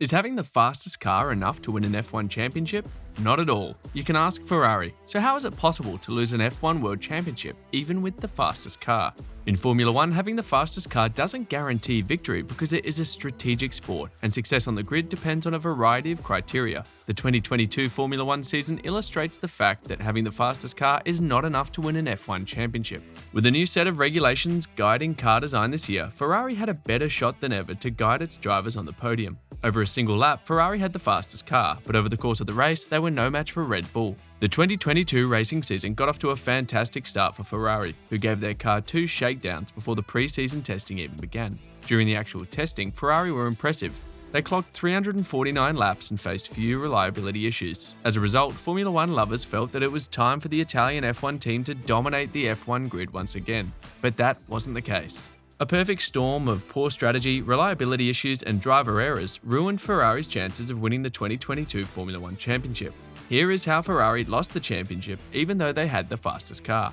Is having the fastest car enough to win an F1 championship? Not at all. You can ask Ferrari. So how is it possible to lose an F1 World Championship even with the fastest car? In Formula 1, having the fastest car doesn't guarantee victory because it is a strategic sport, and success on the grid depends on a variety of criteria. The 2022 Formula 1 season illustrates the fact that having the fastest car is not enough to win an F1 championship. With a new set of regulations guiding car design this year, Ferrari had a better shot than ever to guide its drivers on the podium. Over a single lap, Ferrari had the fastest car, but over the course of the race, they were no match for Red Bull. The 2022 racing season got off to a fantastic start for Ferrari, who gave their car 2 shakedowns before the pre-season testing even began. During the actual testing, Ferrari were impressive. They clocked 349 laps and faced few reliability issues. As a result, Formula 1 lovers felt that it was time for the Italian F1 team to dominate the F1 grid once again. But that wasn't the case. A perfect storm of poor strategy, reliability issues, and driver errors ruined Ferrari's chances of winning the 2022 Formula 1 championship. Here is how Ferrari lost the championship even though they had the fastest car.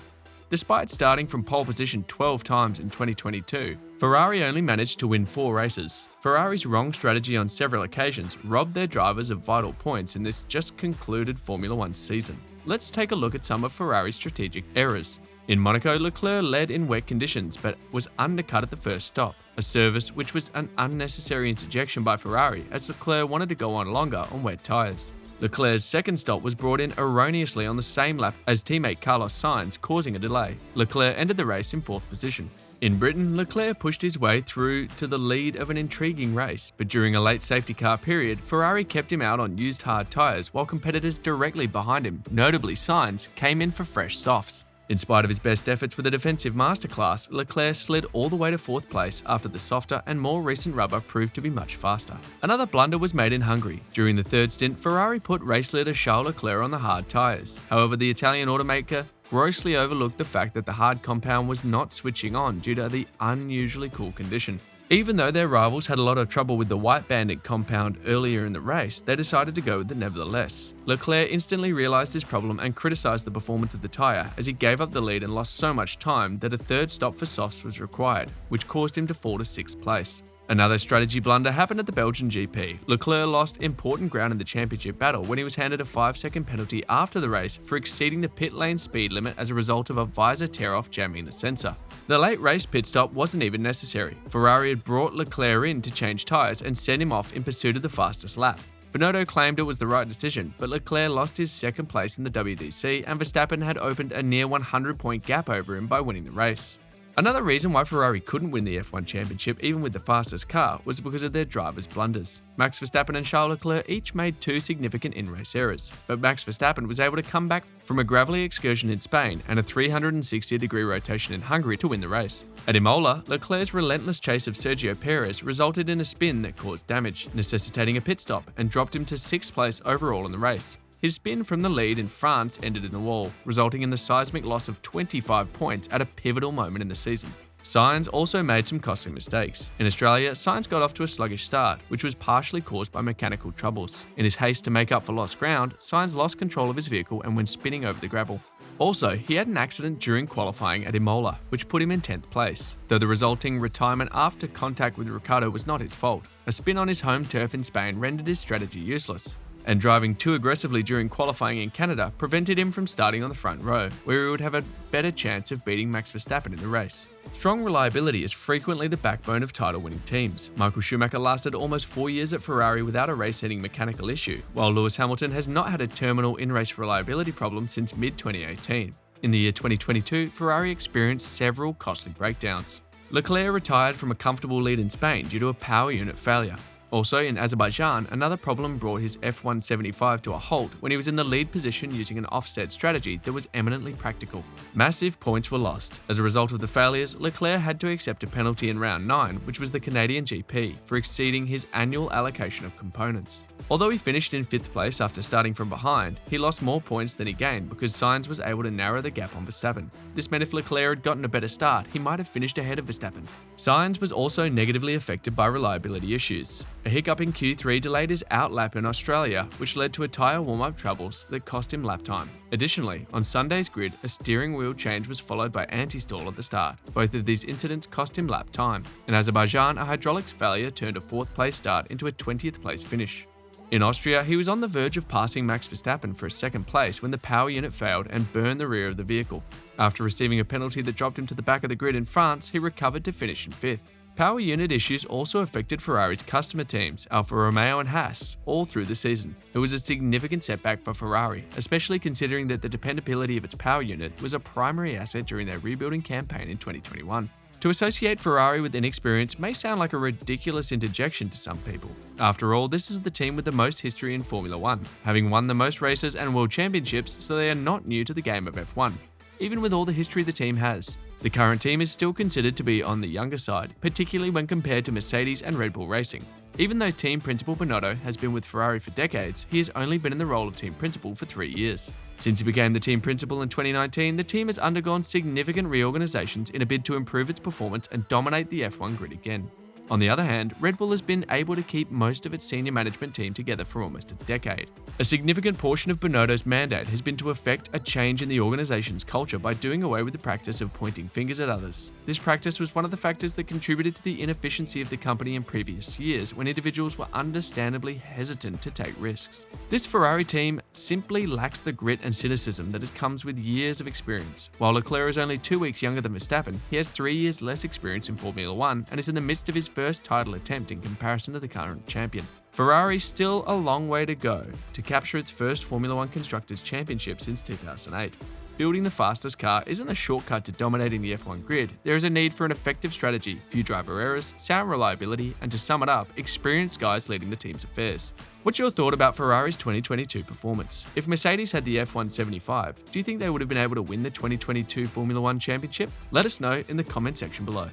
Despite starting from pole position 12 times in 2022, Ferrari only managed to win 4 races. Ferrari's wrong strategy on several occasions robbed their drivers of vital points in this just concluded Formula 1 season. Let's take a look at some of Ferrari's strategic errors. In Monaco, Leclerc led in wet conditions but was undercut at the first stop, a service which was an unnecessary interjection by Ferrari as Leclerc wanted to go on longer on wet tyres. Leclerc's second stop was brought in erroneously on the same lap as teammate Carlos Sainz, causing a delay. Leclerc ended the race in 4th position. In Britain, Leclerc pushed his way through to the lead of an intriguing race, but during a late safety car period, Ferrari kept him out on used hard tyres while competitors directly behind him, notably Sainz, came in for fresh softs. In spite of his best efforts with a defensive masterclass, Leclerc slid all the way to 4th place after the softer and more recent rubber proved to be much faster. Another blunder was made in Hungary. During the third stint, Ferrari put race leader Charles Leclerc on the hard tyres. However, the Italian automaker grossly overlooked the fact that the hard compound was not switching on due to the unusually cool condition. Even though their rivals had a lot of trouble with the white banding compound earlier in the race, they decided to go with it nevertheless. Leclerc instantly realized his problem and criticized the performance of the tyre as he gave up the lead and lost so much time that a third stop for softs was required, which caused him to fall to 6th place. Another strategy blunder happened at the Belgian GP. Leclerc lost important ground in the championship battle when he was handed a 5-second penalty after the race for exceeding the pit lane speed limit as a result of a visor tear-off jamming the sensor. The late race pit stop wasn't even necessary. Ferrari had brought Leclerc in to change tyres and send him off in pursuit of the fastest lap. Binotto claimed it was the right decision, but Leclerc lost his 2nd place in the WDC and Verstappen had opened a near 100-point gap over him by winning the race. Another reason why Ferrari couldn't win the F1 championship even with the fastest car was because of their drivers' blunders. Max Verstappen and Charles Leclerc each made 2 significant in-race errors, but Max Verstappen was able to come back from a gravelly excursion in Spain and a 360-degree rotation in Hungary to win the race. At Imola, Leclerc's relentless chase of Sergio Perez resulted in a spin that caused damage, necessitating a pit stop and dropped him to 6th place overall in the race. His spin from the lead in France ended in the wall, resulting in the seismic loss of 25 points at a pivotal moment in the season. Sainz also made some costly mistakes. In Australia, Sainz got off to a sluggish start, which was partially caused by mechanical troubles. In his haste to make up for lost ground, Sainz lost control of his vehicle and went spinning over the gravel. Also, he had an accident during qualifying at Imola, which put him in 10th place, though the resulting retirement after contact with Ricciardo was not his fault. A spin on his home turf in Spain rendered his strategy useless, and driving too aggressively during qualifying in Canada prevented him from starting on the front row, where he would have a better chance of beating Max Verstappen in the race. Strong reliability is frequently the backbone of title-winning teams. Michael Schumacher lasted almost 4 years at Ferrari without a race-ending mechanical issue, while Lewis Hamilton has not had a terminal in-race reliability problem since mid-2018. In the year 2022, Ferrari experienced several costly breakdowns. Leclerc retired from a comfortable lead in Spain due to a power unit failure. Also, in Azerbaijan, another problem brought his F175 to a halt when he was in the lead position using an offset strategy that was eminently practical. Massive points were lost. As a result of the failures, Leclerc had to accept a penalty in round 9, which was the Canadian GP, for exceeding his annual allocation of components. Although he finished in 5th place after starting from behind, he lost more points than he gained because Sainz was able to narrow the gap on Verstappen. This meant if Leclerc had gotten a better start, he might have finished ahead of Verstappen. Sainz was also negatively affected by reliability issues. A hiccup in Q3 delayed his outlap in Australia, which led to a tyre warm-up troubles that cost him lap time. Additionally, on Sunday's grid, a steering wheel change was followed by anti-stall at the start. Both of these incidents cost him lap time. In Azerbaijan, a hydraulics failure turned a 4th place start into a 20th place finish. In Austria, he was on the verge of passing Max Verstappen for a 2nd place when the power unit failed and burned the rear of the vehicle. After receiving a penalty that dropped him to the back of the grid in France, he recovered to finish in 5th. Power unit issues also affected Ferrari's customer teams, Alfa Romeo and Haas, all through the season. It was a significant setback for Ferrari, especially considering that the dependability of its power unit was a primary asset during their rebuilding campaign in 2021. To associate Ferrari with Inexperience may sound like a ridiculous interjection to some people. After all, this is the team with the most history in Formula 1, having won the most races and world championships, so they are not new to the game of F1, even with all the history the team has. The current team is still considered to be on the younger side, particularly when compared to Mercedes and Red Bull Racing. Even though team principal Binotto has been with Ferrari for decades, he has only been in the role of team principal for 3 years. Since he became the team principal in 2019, the team has undergone significant reorganizations in a bid to improve its performance and dominate the F1 grid again. On the other hand, Red Bull has been able to keep most of its senior management team together for almost a decade. A significant portion of Binotto's mandate has been to effect a change in the organization's culture by doing away with the practice of pointing fingers at others. This practice was one of the factors that contributed to the inefficiency of the company in previous years when individuals were understandably hesitant to take risks. This Ferrari team simply lacks the grit and cynicism that comes with years of experience. While Leclerc is only 2 weeks younger than Verstappen, he has 3 years less experience in Formula 1 and is in the midst of his first title attempt in comparison to the current champion. Ferrari's still a long way to go to capture its first Formula 1 Constructors' Championship since 2008. Building the fastest car isn't a shortcut to dominating the F1 grid. There is a need for an effective strategy, few driver errors, sound reliability, and to sum it up, experienced guys leading the team's affairs. What's your thought about Ferrari's 2022 performance? If Mercedes had the F175, do you think they would have been able to win the 2022 Formula 1 Championship? Let us know in the comment section below.